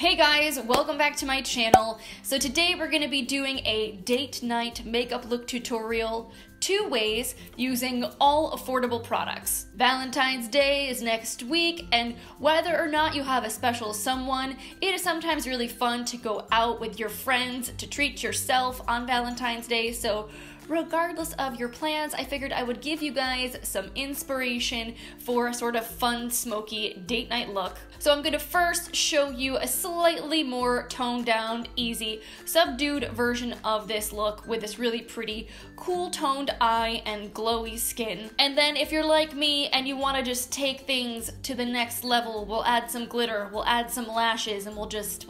Hey guys, welcome back to my channel. So today we're going to be doing a date night makeup look tutorial 2 ways using all affordable products. Valentine's Day is next week, and whether or not you have a special someone, it is sometimes really fun to go out with your friends to treat yourself on Valentine's Day. So regardless of your plans, I figured I would give you guys some inspiration for a sort of fun, smoky date night look. So I'm going to first show you a slightly more toned down, easy, subdued version of this look with this really pretty, cool toned eye and glowy skin. And then if you're like me and you want to just take things to the next level, we'll add some glitter, we'll add some lashes, and we'll just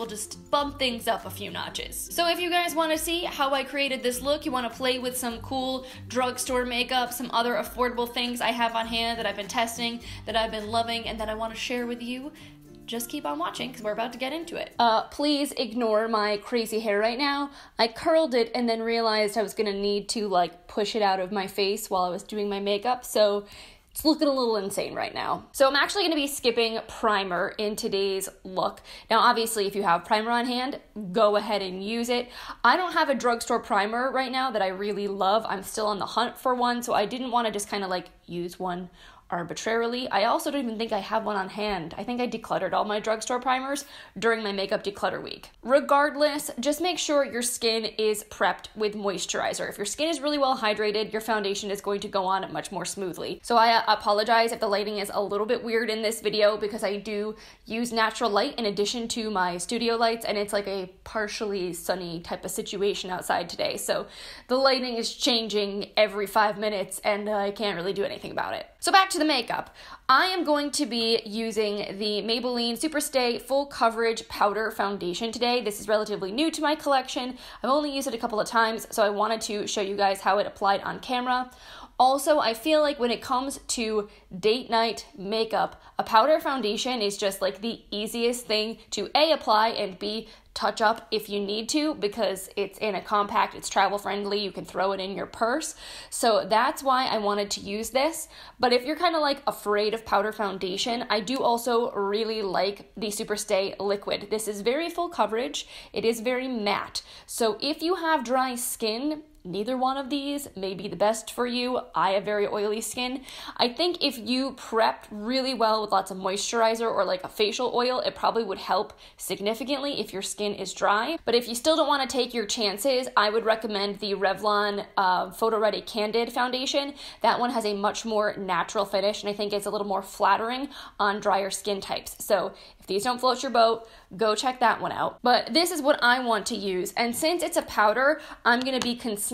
bump things up a few notches. So if you guys want to see how I created this look, you want to play with some cool drugstore makeup, some other affordable things I have on hand that I've been testing, that I've been loving, and that I want to share with you, just keep on watching because we're about to get into it. Please ignore my crazy hair right now. I curled it and then realized I was gonna need to like push it out of my face while I was doing my makeup, so it's looking a little insane right now. So I'm actually gonna be skipping primer in today's look. Now obviously if you have primer on hand, go ahead and use it. I don't have a drugstore primer right now that I really love. I'm still on the hunt for one, so I didn't wanna just kind of like use one arbitrarily. I also don't even think I have one on hand. I think I decluttered all my drugstore primers during my makeup declutter week. Regardless, just make sure your skin is prepped with moisturizer. If your skin is really well hydrated, your foundation is going to go on much more smoothly. So I apologize if the lighting is a little bit weird in this video because I do use natural light in addition to my studio lights, and it's like a partially sunny type of situation outside today. So the lighting is changing every 5 minutes and I can't really do anything about it. So back to the makeup. I am going to be using the Maybelline SuperStay Full Coverage Powder Foundation today. This is relatively new to my collection. I've only used it a couple of times, so I wanted to show you guys how it applied on camera. Also, I feel like when it comes to date night makeup, a powder foundation is just like the easiest thing to A, apply, and B, touch up if you need to, because it's in a compact, it's travel friendly, you can throw it in your purse. So that's why I wanted to use this. But if you're kind of like afraid of powder foundation, I do also really like the SuperStay liquid. This is very full coverage, it is very matte. So if you have dry skin, neither one of these may be the best for you. I have very oily skin. I think if you prepped really well with lots of moisturizer or like a facial oil, it probably would help significantly if your skin is dry. But if you still don't want to take your chances, I would recommend the Revlon Photoready Candid foundation. That one has a much more natural finish, and I think it's a little more flattering on drier skin types. So if these don't float your boat, go check that one out. But this is what I want to use, and since it's a powder, I'm going to be concealing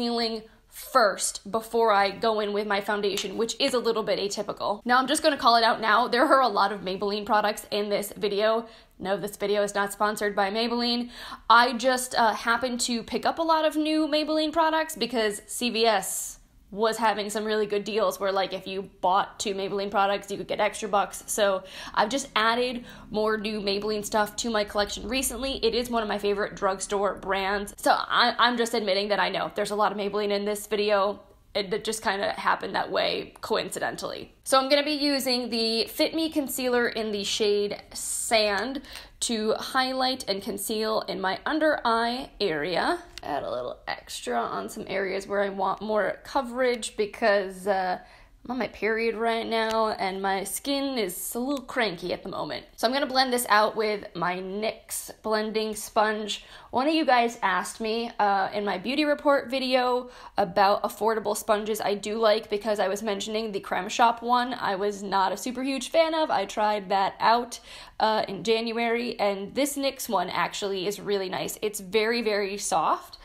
first before I go in with my foundation, which is a little bit atypical. Now I'm just going to call it out now. There are a lot of Maybelline products in this video. No, this video is not sponsored by Maybelline. I just happened to pick up a lot of new Maybelline products because CVS was having some really good deals where like if you bought 2 Maybelline products, you could get extra bucks. So I've just added more new Maybelline stuff to my collection recently. It is one of my favorite drugstore brands. So I'm just admitting that I know there's a lot of Maybelline in this video. It just kind of happened that way coincidentally. So I'm going to be using the Fit Me Concealer in the shade Sand to highlight and conceal in my under eye area. Add a little extra on some areas where I want more coverage because I'm on my period right now and my skin is a little cranky at the moment. So I'm going to blend this out with my NYX blending sponge. One of you guys asked me in my beauty report video about affordable sponges I do like because I was mentioning the Creme Shop one I was not a super huge fan of. I tried that out in January, and this NYX one actually is really nice. It's very, very soft.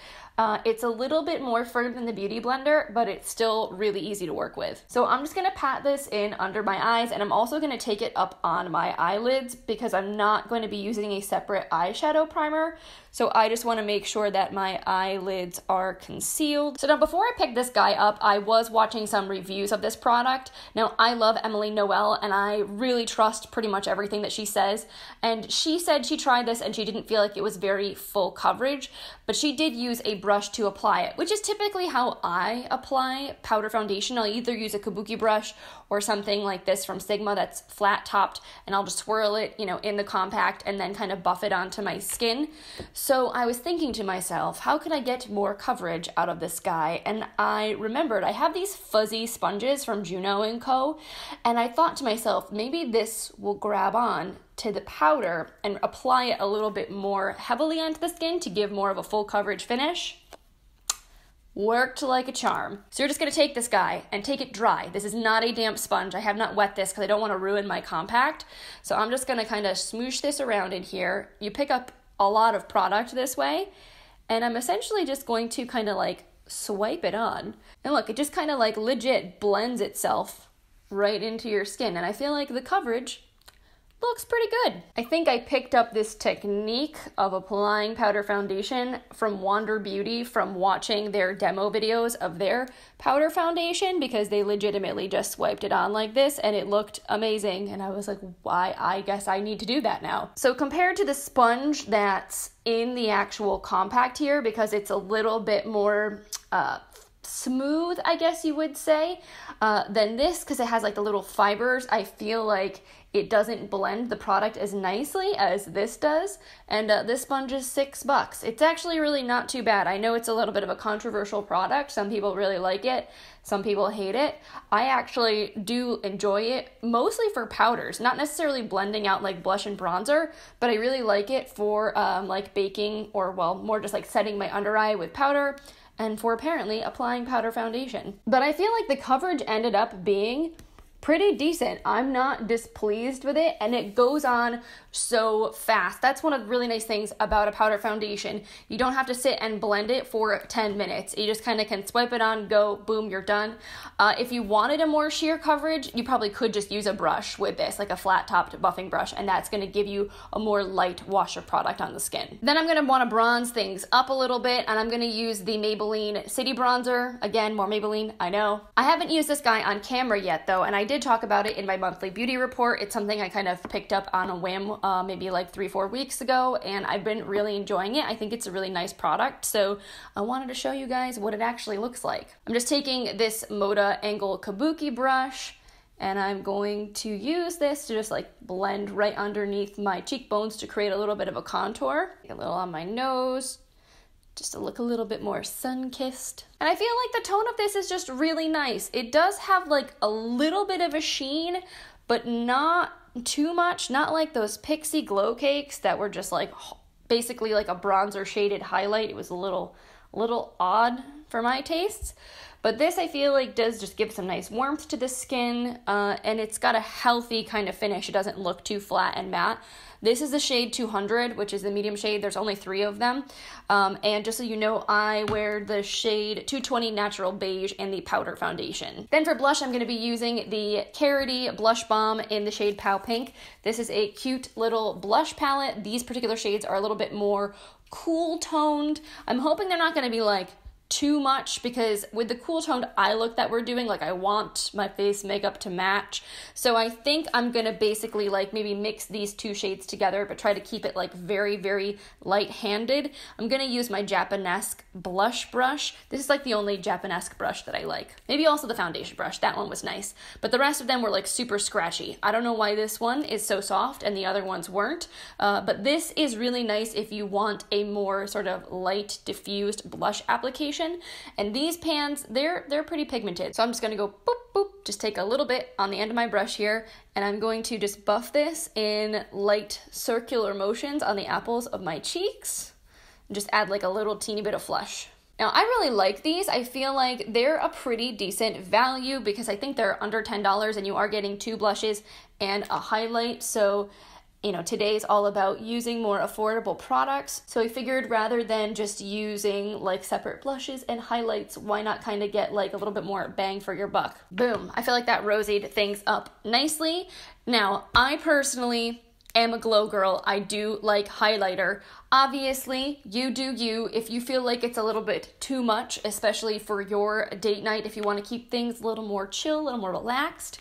It's a little bit more firm than the Beauty Blender, but it's still really easy to work with. So I'm just going to pat this in under my eyes, and I'm also going to take it up on my eyelids because I'm not going to be using a separate eyeshadow primer. So I just want to make sure that my eyelids are concealed. So now before I picked this guy up, I was watching some reviews of this product. Now I love Emily Noel and I really trust pretty much everything that she says. And she said she tried this and she didn't feel like it was very full coverage, but she did use a brush to apply it, which is typically how I apply powder foundation. I'll either use a kabuki brush or something like this from Sigma that's flat topped, and I'll just swirl it, you know, in the compact and then kind of buff it onto my skin. So I was thinking to myself, how could I get more coverage out of this guy? And I remembered I have these fuzzy sponges from Juno & Co. And I thought to myself, maybe this will grab on to the powder and apply it a little bit more heavily onto the skin to give more of a full coverage finish. Worked like a charm. So you're just gonna take this guy and take it dry. This is not a damp sponge. I have not wet this because I don't want to ruin my compact. So I'm just gonna kind of smoosh this around in here. You pick up a lot of product this way, and I'm essentially just going to kind of like swipe it on. And look, it just kind of like legit blends itself right into your skin. And I feel like the coverage looks pretty good. I think I picked up this technique of applying powder foundation from Wander Beauty from watching their demo videos of their powder foundation, because they legitimately just swiped it on like this and it looked amazing. And I was like, why? I guess I need to do that now. So compared to the sponge that's in the actual compact here, because it's a little bit more smooth, I guess you would say, than this, because it has like the little fibers, I feel like it doesn't blend the product as nicely as this does. And this sponge is $6. It's actually really not too bad. I know it's a little bit of a controversial product. Some people really like it. Some people hate it. I actually do enjoy it, mostly for powders, not necessarily blending out like blush and bronzer, but I really like it for like baking, or well, more just like setting my under eye with powder, and for apparently applying powder foundation. But I feel like the coverage ended up being pretty decent. I'm not displeased with it, and it goes on so fast. That's one of the really nice things about a powder foundation. You don't have to sit and blend it for 10 minutes. You just kind of can swipe it on, go, boom, you're done. If you wanted a more sheer coverage, you probably could just use a brush with this, like a flat-topped buffing brush, and that's going to give you a more light wash of product on the skin. Then I'm going to want to bronze things up a little bit, and I'm going to use the Maybelline City Bronzer. Again, more Maybelline, I know. I haven't used this guy on camera yet, though, and I did talk about it in my monthly beauty report. It's something I kind of picked up on a whim maybe like 3-4 weeks ago, and I've been really enjoying it. I think it's a really nice product, so I wanted to show you guys what it actually looks like. I'm just taking this Moda Angle Kabuki brush, and I'm going to use this to just like blend right underneath my cheekbones to create a little bit of a contour. A little on my nose, just to look a little bit more sun-kissed. And I feel like the tone of this is just really nice. It does have like a little bit of a sheen, but not too much. Not like those Pixi glow cakes that were just like basically like a bronzer shaded highlight. It was a little odd for my tastes. But this, I feel like, does just give some nice warmth to the skin, and it's got a healthy kind of finish. It doesn't look too flat and matte. This is the shade 200, which is the medium shade. There's only 3 of them. And just so you know, I wear the shade 220 Natural Beige in the powder foundation. Then for blush, I'm going to be using the Karity Blush Balm in the shade Pow Pink. This is a cute little blush palette. These particular shades are a little bit more cool toned. I'm hoping they're not going to be like too much, because with the cool toned eye look that we're doing, like I want my face makeup to match. So I think I'm gonna basically like maybe mix these 2 shades together, but try to keep it like very, very light-handed. I'm gonna use my Japanesque blush brush. This is like the only Japanesque brush that I like. Maybe also the foundation brush, that one was nice. But the rest of them were like super scratchy. I don't know why this one is so soft and the other ones weren't, but this is really nice if you want a more sort of light diffused blush application. And these pans, they're pretty pigmented. So I'm just gonna go boop, boop, just take a little bit on the end of my brush here, and I'm going to just buff this in light circular motions on the apples of my cheeks, and just add like a little teeny bit of flush. Now, I really like these. I feel like they're a pretty decent value, because I think they're under $10 and you are getting 2 blushes and a highlight. So you know, today's all about using more affordable products. So I figured rather than just using like separate blushes and highlights, why not kind of get like a little bit more bang for your buck? Boom. I feel like that rosied things up nicely. Now, I personally am a glow girl. I do like highlighter. Obviously, you do you. If you feel like it's a little bit too much, especially for your date night, if you want to keep things a little more chill, a little more relaxed,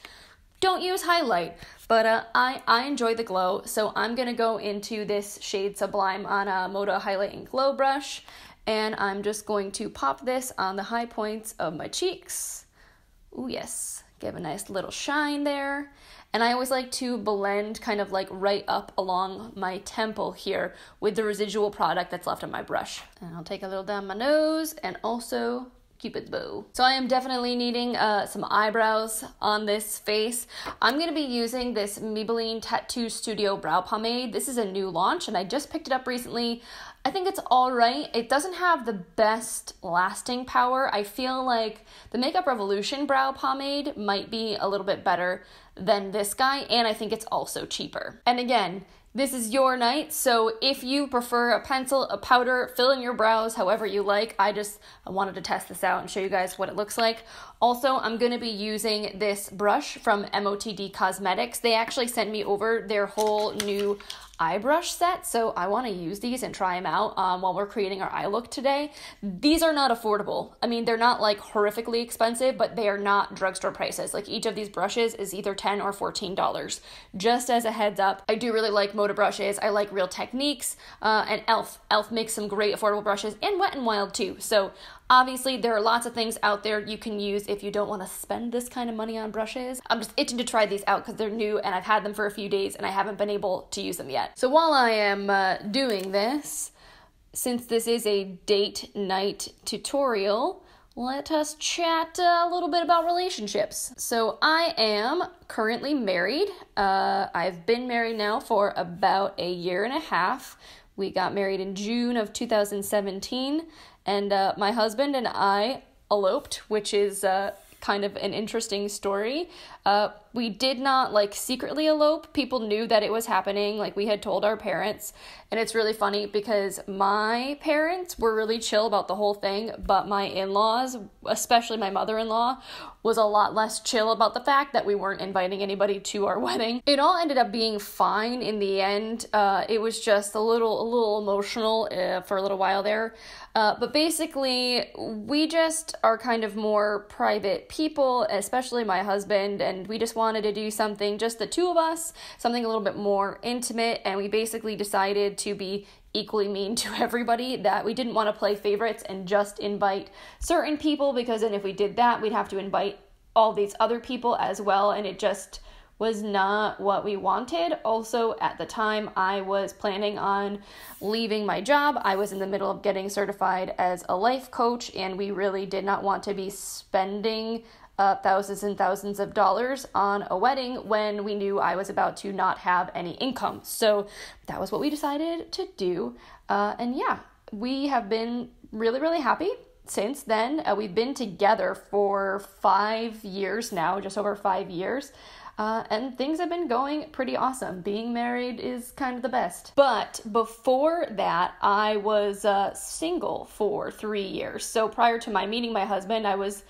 don't use highlight. But I enjoy the glow, so I'm going to go into this shade Sublime on a Moda Highlight and Glow brush, and I'm just going to pop this on the high points of my cheeks. Ooh, yes, give a nice little shine there. And I always like to blend kind of like right up along my temple here with the residual product that's left on my brush. And I'll take a little down my nose and also Cupid's bow. So I am definitely needing some eyebrows on this face. I'm going to be using this Maybelline Tattoo Studio Brow Pomade. This is a new launch and I just picked it up recently. I think it's all right. It doesn't have the best lasting power. I feel like the Makeup Revolution Brow Pomade might be a little bit better than this guy, and I think it's also cheaper. And again, this is your night, so if you prefer a pencil, a powder, fill in your brows however you like. I wanted to test this out and show you guys what it looks like. Also, I'm going to be using this brush from MOTD Cosmetics. They actually sent me over their whole new eye brush set, so I want to use these and try them out while we're creating our eye look today. These are not affordable. I mean, they're not like horrifically expensive, but they are not drugstore prices. Like each of these brushes is either $10 or $14. Just as a heads up, I do really like Moda brushes. I like Real Techniques and e.l.f. e.l.f. makes some great affordable brushes, and Wet n Wild too. So obviously, there are lots of things out there you can use if you don't want to spend this kind of money on brushes. I'm just itching to try these out because they're new and I've had them for a few days and I haven't been able to use them yet. So while I am doing this, since this is a date night tutorial, let us chat a little bit about relationships. So I am currently married. I've been married now for about a year and a half. We got married in June of 2017. And my husband and I eloped, which is kind of an interesting story. We did not like secretly elope. People knew that it was happening. Like we had told our parents. And it's really funny because my parents were really chill about the whole thing, but my in-laws, especially my mother-in-law, was a lot less chill about the fact that we weren't inviting anybody to our wedding. It all ended up being fine in the end. It was just a little emotional for a little while there. But basically, we just are kind of more private people, especially my husband, and we just wanted to do something, just the two of us, something a little bit more intimate, and we basically decided to be equally mean to everybody, that we didn't want to play favorites and just invite certain people, because then if we did that, we'd have to invite all these other people as well, and it just was not what we wanted. Also, at the time, I was planning on leaving my job. I was in the middle of getting certified as a life coach, and we really did not want to be spending thousands and thousands of dollars on a wedding when we knew I was about to not have any income. So that was what we decided to do. And yeah, we have been really, really happy since then. We've been together for 5 years now, just over 5 years. And things have been going pretty awesome. Being married is kind of the best. But before that, I was single for 3 years. So prior to my meeting my husband, I was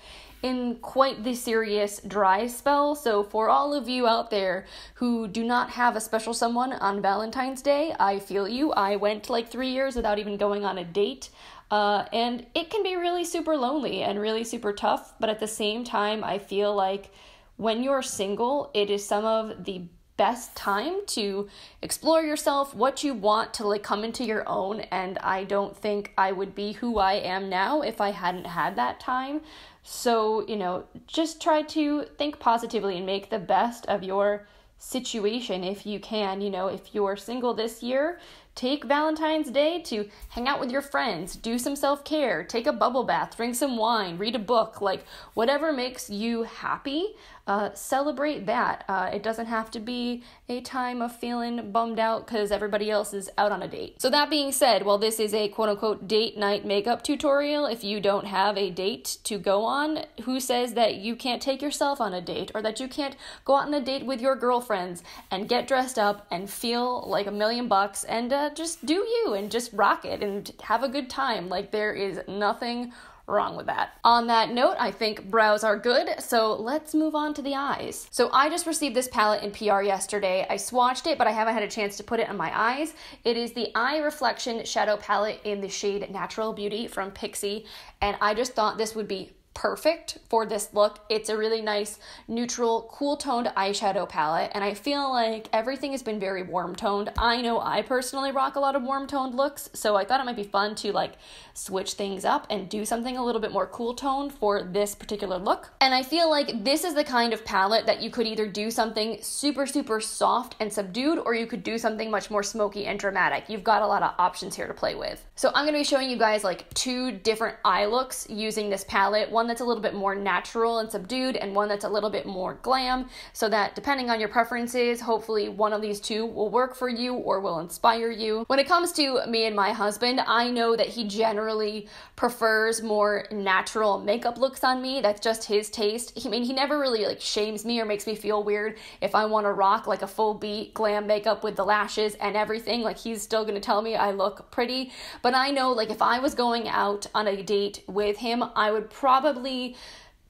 in quite the serious dry spell. So for all of you out there who do not have a special someone on Valentine's Day, I feel you. I went like 3 years without even going on a date. And it can be really super lonely and really super tough. But at the same time, I feel like when you're single, it is some of the best time to explore yourself, what you want to like come into your own. And I don't think I would be who I am now if I hadn't had that time. So, just try to think positively and make the best of your situation if you can. If you're single this year, take Valentine's Day to hang out with your friends, do some self-care, take a bubble bath, drink some wine, read a book, like whatever makes you happy, celebrate that. It doesn't have to be a time of feeling bummed out because everybody else is out on a date. So that being said, while this is a quote-unquote date night makeup tutorial, if you don't have a date to go on, who says that you can't take yourself on a date or that you can't go out on a date with your girlfriends and get dressed up and feel like $1,000,000 and just do you and just rock it and have a good time. Like there is nothing wrong with that. On that note, I think brows are good, so let's move on to the eyes. So I just received this palette in PR yesterday. I swatched it, but I haven't had a chance to put it on my eyes. It is the Eye Reflection Shadow Palette in the shade Natural Beauty from Pixi, and I just thought this would be perfect for this look. It's a really nice neutral cool toned eyeshadow palette, and I feel like everything has been very warm toned. I know I personally rock a lot of warm toned looks, so I thought it might be fun to like switch things up and do something a little bit more cool toned for this particular look. And I feel like this is the kind of palette that you could either do something super soft and subdued, or you could do something much more smoky and dramatic. You've got a lot of options here to play with. So I'm going to be showing you guys like 2 different eye looks using this palette, one that's a little bit more natural and subdued and one that's a little bit more glam, so that depending on your preferences, hopefully one of these 2 will work for you or will inspire you. When it comes to me and my husband, I know that he generally prefers more natural makeup looks on me. That's just his taste. I mean, he never really like shames me or makes me feel weird if I want to rock like a full beat glam makeup with the lashes and everything. Like, he's still going to tell me I look pretty. But I know like if I was going out on a date with him, I would probably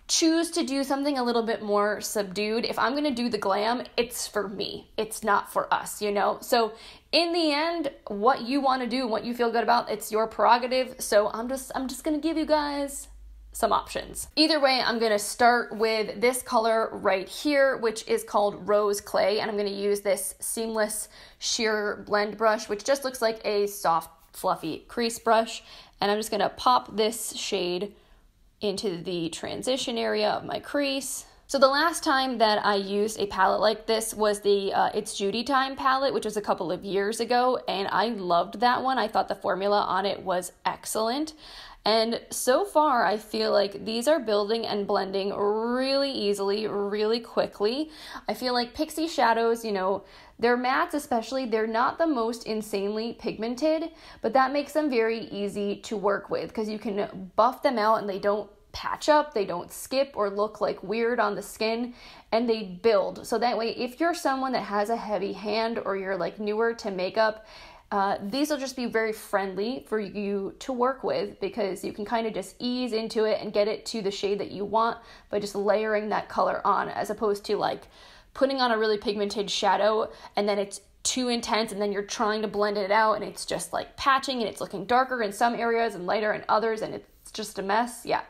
choose to do something a little bit more subdued. If I'm going to do the glam, it's for me. It's not for us, you know? So in the end, what you want to do, what you feel good about, it's your prerogative. So I'm just going to give you guys some options. Either way, I'm going to start with this color right here, which is called Rose Clay. And I'm going to use this seamless sheer blend brush, which just looks like a soft, fluffy crease brush. And I'm just going to pop this shade into the transition area of my crease. So the last time that I used a palette like this was the It's Judy Time palette, which was a couple of years ago, and I loved that one. I thought the formula on it was excellent. And so far, I feel like these are building and blending really easily, really quickly. I feel like Pixi shadows, you know, their mattes especially, they're not the most insanely pigmented, but that makes them very easy to work with because you can buff them out and they don't patch up, they don't skip or look like weird on the skin, and they build. So that way, if you're someone that has a heavy hand or you're like newer to makeup, these will just be very friendly for you to work with because you can kind of just ease into it and get it to the shade that you want by just layering that color on, as opposed to like putting on a really pigmented shadow and then it's too intense and then you're trying to blend it out and it's just like patching and it's looking darker in some areas and lighter in others and it's just a mess. Yeah,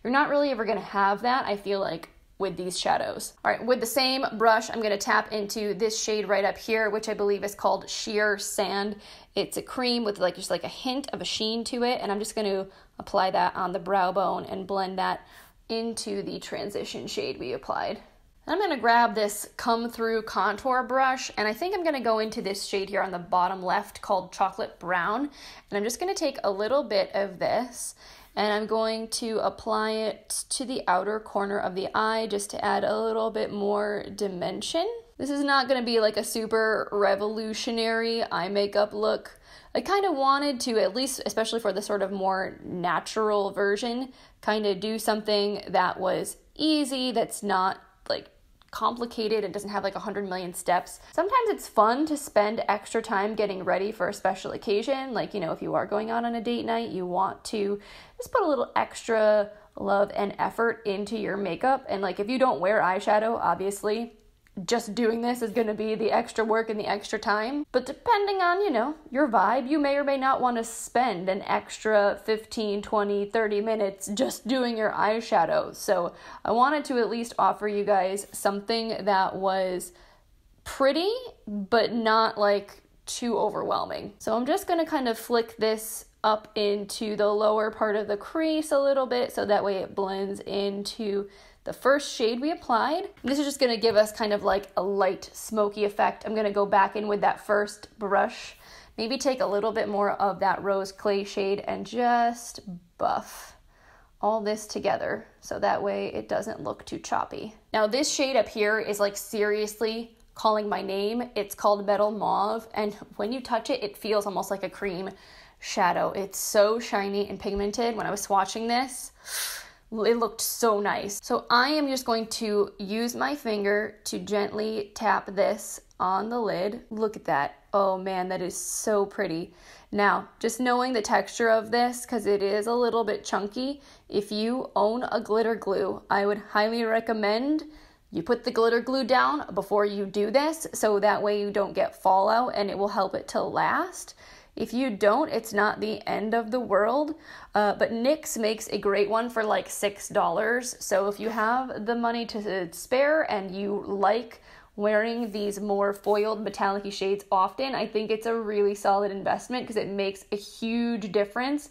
you're not really ever going to have that, I feel like, with these shadows. All right, with the same brush, I'm going to tap into this shade right up here, which I believe is called Sheer Sand. It's a cream with like just like a hint of a sheen to it, and I'm just going to apply that on the brow bone and blend that into the transition shade we applied. I'm going to grab this Come Through contour brush, and I think I'm going to go into this shade here on the bottom left called Chocolate Brown, and I'm just going to take a little bit of this and I'm going to apply it to the outer corner of the eye just to add a little bit more dimension. This is not going to be like a super revolutionary eye makeup look. I kind of wanted to, at least especially for the sort of more natural version, kind of do something that was easy, that's not like complicated and doesn't have like 100 million steps. Sometimes it's fun to spend extra time getting ready for a special occasion. Like, you know, if you are going out on a date night, you want to just put a little extra love and effort into your makeup. And like, if you don't wear eyeshadow, obviously, just doing this is going to be the extra work and the extra time. But depending on, you know, your vibe, you may or may not want to spend an extra 15, 20, 30 minutes just doing your eyeshadow. So I wanted to at least offer you guys something that was pretty, but not like too overwhelming. So I'm just going to kind of flick this up into the lower part of the crease a little bit so that way it blends into the first shade we applied. This is just going to give us kind of like a light smoky effect. I'm going to go back in with that first brush, maybe take a little bit more of that Rose Clay shade and just buff all this together so that way it doesn't look too choppy. Now this shade up here is like seriously calling my name. It's called Metal Mauve, and when you touch it, it feels almost like a cream shadow. It's so shiny and pigmented. When I was swatching this, it looked so nice. So I am just going to use my finger to gently tap this on the lid. Look at that. Oh man, that is so pretty. Now, just knowing the texture of this, because it is a little bit chunky, if you own a glitter glue, I would highly recommend you put the glitter glue down before you do this, so that way you don't get fallout and it will help it to last. If you don't, it's not the end of the world, but NYX makes a great one for like $6. So if you have the money to spare and you like wearing these more foiled metallic-y shades often, I think it's a really solid investment because it makes a huge difference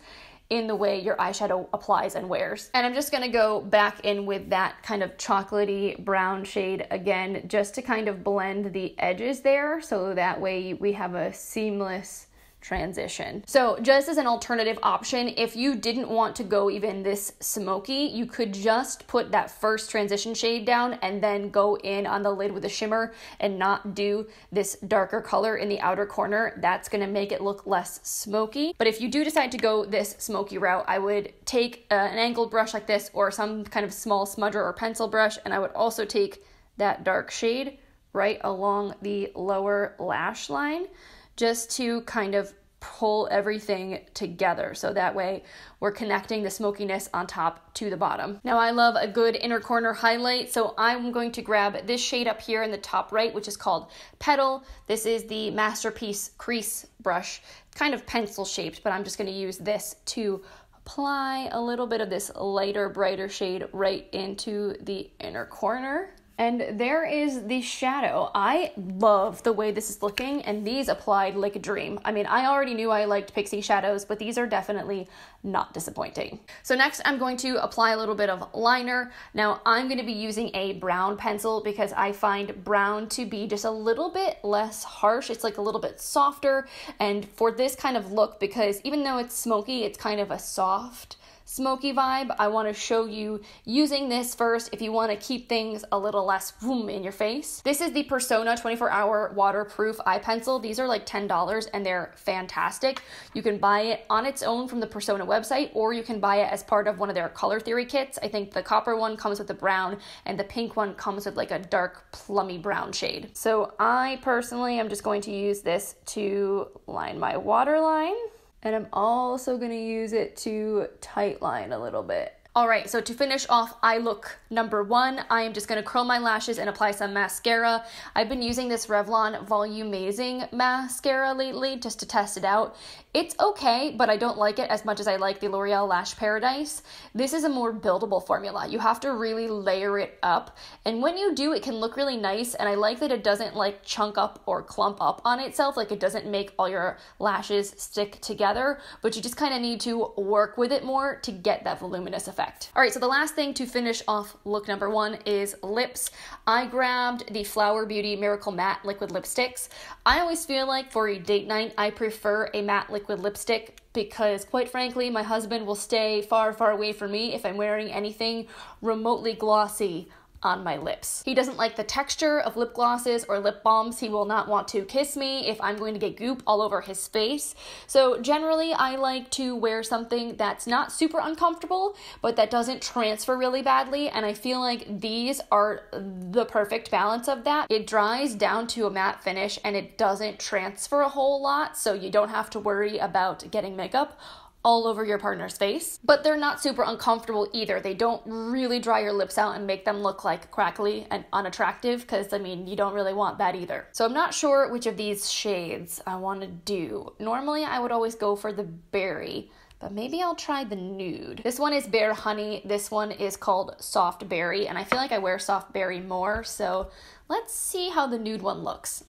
in the way your eyeshadow applies and wears. And I'm just gonna go back in with that kind of chocolatey brown shade again, just to kind of blend the edges there, so that way we have a seamless transition. So just as an alternative option, if you didn't want to go even this smoky, you could just put that first transition shade down and then go in on the lid with a shimmer and not do this darker color in the outer corner. That's gonna make it look less smoky. But if you do decide to go this smoky route, I would take an angled brush like this or some kind of small smudger or pencil brush, and I would also take that dark shade right along the lower lash line, just to kind of pull everything together, so that way we're connecting the smokiness on top to the bottom. Now I love a good inner corner highlight, so I'm going to grab this shade up here in the top right, which is called Petal. This is the Masterpiece Crease brush, kind of pencil shaped, but I'm just going to use this to apply a little bit of this lighter, brighter shade right into the inner corner. And there is the shadow. I love the way this is looking, and these applied like a dream. I mean, I already knew I liked Pixi shadows, but these are definitely not disappointing. So next I'm going to apply a little bit of liner. Now I'm going to be using a brown pencil because I find brown to be just a little bit less harsh. It's like a little bit softer, and for this kind of look, because even though it's smoky, it's kind of a soft smoky vibe, I want to show you using this first if you want to keep things a little less boom in your face. This is the Persona 24-hour waterproof eye pencil. These are like $10 and they're fantastic. You can buy it on its own from the Persona website, or you can buy it as part of one of their color theory kits. I think the copper one comes with the brown and the pink one comes with like a dark plummy brown shade. So I personally am just going to use this to line my waterline. And I'm also going to use it to tightline a little bit. All right, so to finish off eye look number 1, I am just going to curl my lashes and apply some mascara. I've been using this Revlon Volumazing mascara lately just to test it out. It's okay, but I don't like it as much as I like the L'Oreal Lash Paradise. This is a more buildable formula. You have to really layer it up, and when you do, it can look really nice, and I like that it doesn't like chunk up or clump up on itself, like it doesn't make all your lashes stick together, but you just kind of need to work with it more to get that voluminous effect. All right, so the last thing to finish off look number 1 is lips. I grabbed the Flower Beauty Miracle Matte Liquid Lipsticks. I always feel like for a date night, I prefer a matte liquid lipstick because, quite frankly, my husband will stay far, far away from me if I'm wearing anything remotely glossy on my lips. He doesn't like the texture of lip glosses or lip balms. He will not want to kiss me if I'm going to get goop all over his face. So generally I like to wear something that's not super uncomfortable, but that doesn't transfer really badly, and I feel like these are the perfect balance of that. It dries down to a matte finish and it doesn't transfer a whole lot, so you don't have to worry about getting makeup all over your partner's face, but they're not super uncomfortable either. They don't really dry your lips out and make them look like crackly and unattractive, because I mean, you don't really want that either. So I'm not sure which of these shades I want to do. Normally I would always go for the berry, but maybe I'll try the nude. This one is Bare Honey. This one is called Soft Berry, and I feel like I wear Soft Berry more, so let's see how the nude one looks.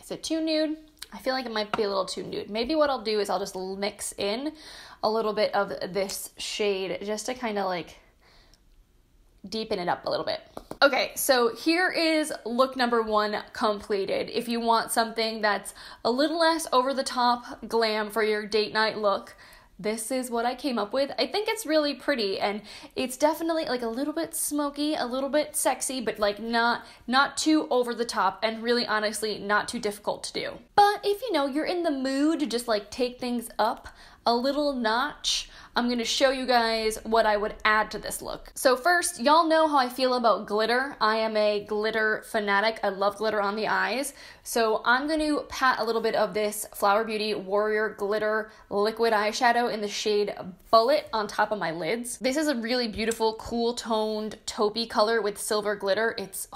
Is it too nude? I feel like it might be a little too nude. Maybe what I'll do is I'll just mix in a little bit of this shade just to kind of like deepen it up a little bit. Okay, so here is look number 1 completed. If you want something that's a little less over the top glam for your date night look, this is what I came up with. I think it's really pretty, and it's definitely like a little bit smoky, a little bit sexy, but like not too over the top, and really honestly not too difficult to do. But if you know you're in the mood to just like take things up a little notch, I'm going to show you guys what I would add to this look. So first, y'all know how I feel about glitter. I am a glitter fanatic. I love glitter on the eyes. So I'm going to pat a little bit of this Flower Beauty Warrior Glitter Liquid Eyeshadow in the shade Bullet on top of my lids. This is a really beautiful, cool toned taupey color with silver glitter. It's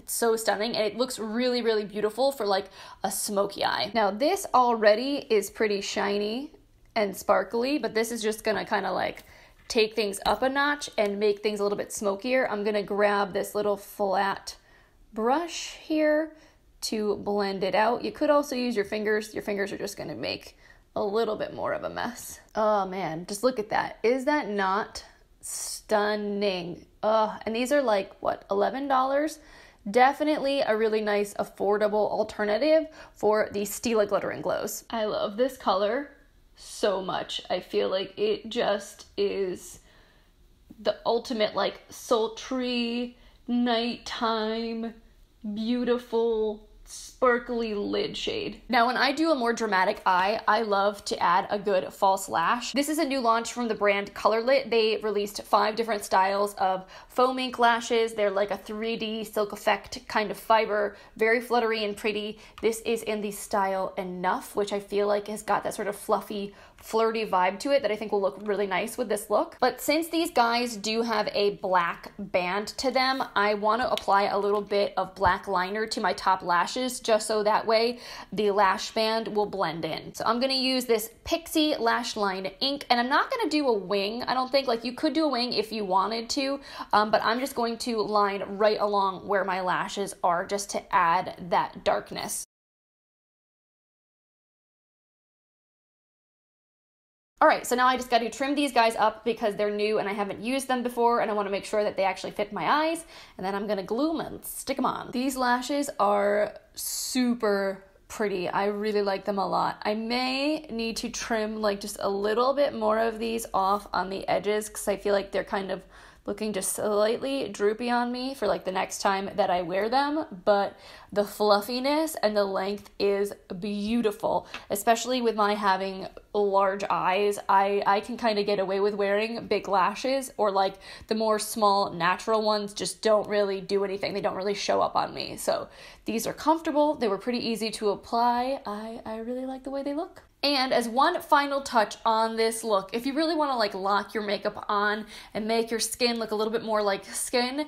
so stunning, and it looks really, really beautiful for like a smoky eye. Now this already is pretty shiny and sparkly, but this is just gonna kind of like take things up a notch and make things a little bit smokier. I'm gonna grab this little flat brush here to blend it out. You could also use your fingers. Your fingers are just gonna make a little bit more of a mess. Oh man, just look at that. Is that not stunning? And these are like, what, $11? Definitely a really nice, affordable alternative for the Stila Glittering Glows. I love this color so much. I feel like it just is the ultimate like sultry, nighttime, beautiful, sparkly lid shade. Now when I do a more dramatic eye, I love to add a good false lash. This is a new launch from the brand Colorlit. They released 5 different styles of foam ink lashes. They're like a 3D silk effect kind of fiber, very fluttery and pretty. This is in the style Enough, which I feel like has got that sort of fluffy, flirty vibe to it that I think will look really nice with this look. But since these guys do have a black band to them, I want to apply a little bit of black liner to my top lashes, just so that way the lash band will blend in. So I'm going to use this Pixi Lash Line ink, and I'm not going to do a wing. I don't think, like, you could do a wing if you wanted to, but I'm just going to line right along where my lashes are just to add that darkness. All right, so now I just got to trim these guys up because they're new and I haven't used them before, and I want to make sure that they actually fit my eyes, and then I'm gonna glue them and stick them on. These lashes are super pretty. I really like them a lot. I may need to trim like just a little bit more of these off on the edges because I feel like they're kind of looking just slightly droopy on me for like the next time that I wear them, but the fluffiness and the length is beautiful, especially with my having large eyes. I can kind of get away with wearing big lashes, or like the more small natural ones just don't really do anything. They don't really show up on me. So these are comfortable. They were pretty easy to apply. I really like the way they look. And as one final touch on this look, if you really want to like lock your makeup on and make your skin look a little bit more like skin,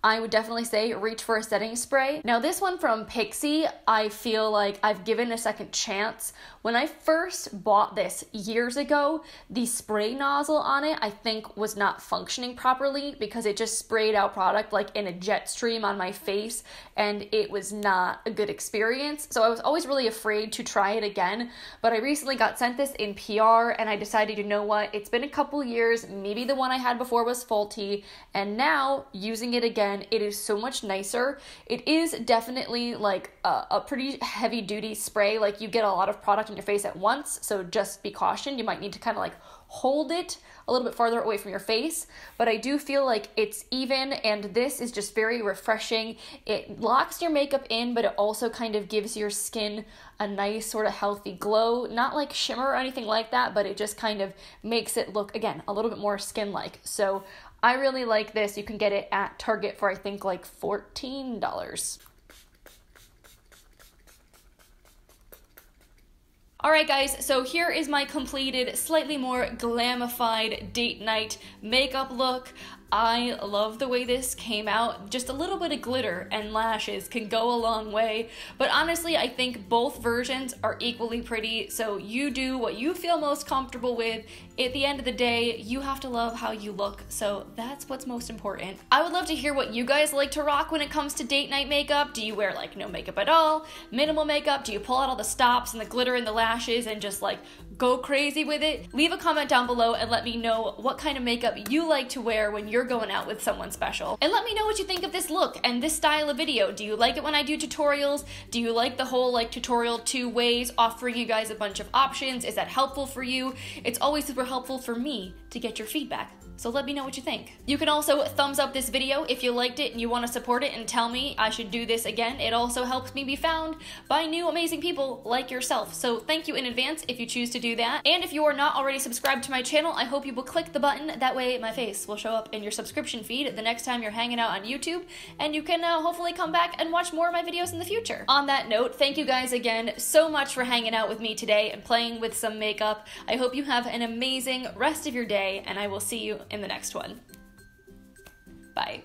I would definitely say reach for a setting spray. Now this one from Pixi, I feel like I've given a second chance. When I first bought this years ago, the spray nozzle on it I think was not functioning properly because it just sprayed out product like in a jet stream on my face, and it was not a good experience. So I was always really afraid to try it again, but I recently got sent this in PR and I decided, you know what, it's been a couple years, maybe the one I had before was faulty, and now using it again, it is so much nicer. It is definitely like a pretty heavy duty spray. Like you get a lot of product on your face at once, so just be cautioned. You might need to kind of like hold it a little bit farther away from your face, but I do feel like it's even, and this is just very refreshing. It locks your makeup in, but it also kind of gives your skin a nice sort of healthy glow. Not like shimmer or anything like that, but it just kind of makes it look, again, a little bit more skin-like. So I really like this. You can get it at Target for I think like $14. Alright guys, so here is my completed, slightly more glamified date night makeup look. I love the way this came out. Just a little bit of glitter and lashes can go a long way, but honestly I think both versions are equally pretty, so you do what you feel most comfortable with. At the end of the day, you have to love how you look, so that's what's most important. I would love to hear what you guys like to rock when it comes to date night makeup. Do you wear like no makeup at all? Minimal makeup? Do you pull out all the stops and the glitter and the lashes and just like go crazy with it? Leave a comment down below and let me know what kind of makeup you like to wear when you're going out with someone special. And let me know what you think of this look and this style of video. Do you like it when I do tutorials? Do you like the whole like tutorial 2 ways, offering you guys a bunch of options? Is that helpful for you? It's always super helpful for me to get your feedback. So let me know what you think. You can also thumbs up this video if you liked it and you want to support it and tell me I should do this again. It also helps me be found by new amazing people like yourself. So thank you in advance if you choose to do that. And if you are not already subscribed to my channel, I hope you will click the button. That way my face will show up in your subscription feed the next time you're hanging out on YouTube, and you can hopefully come back and watch more of my videos in the future. On that note, thank you guys again so much for hanging out with me today and playing with some makeup. I hope you have an amazing rest of your day, and I will see you in the next one. Bye.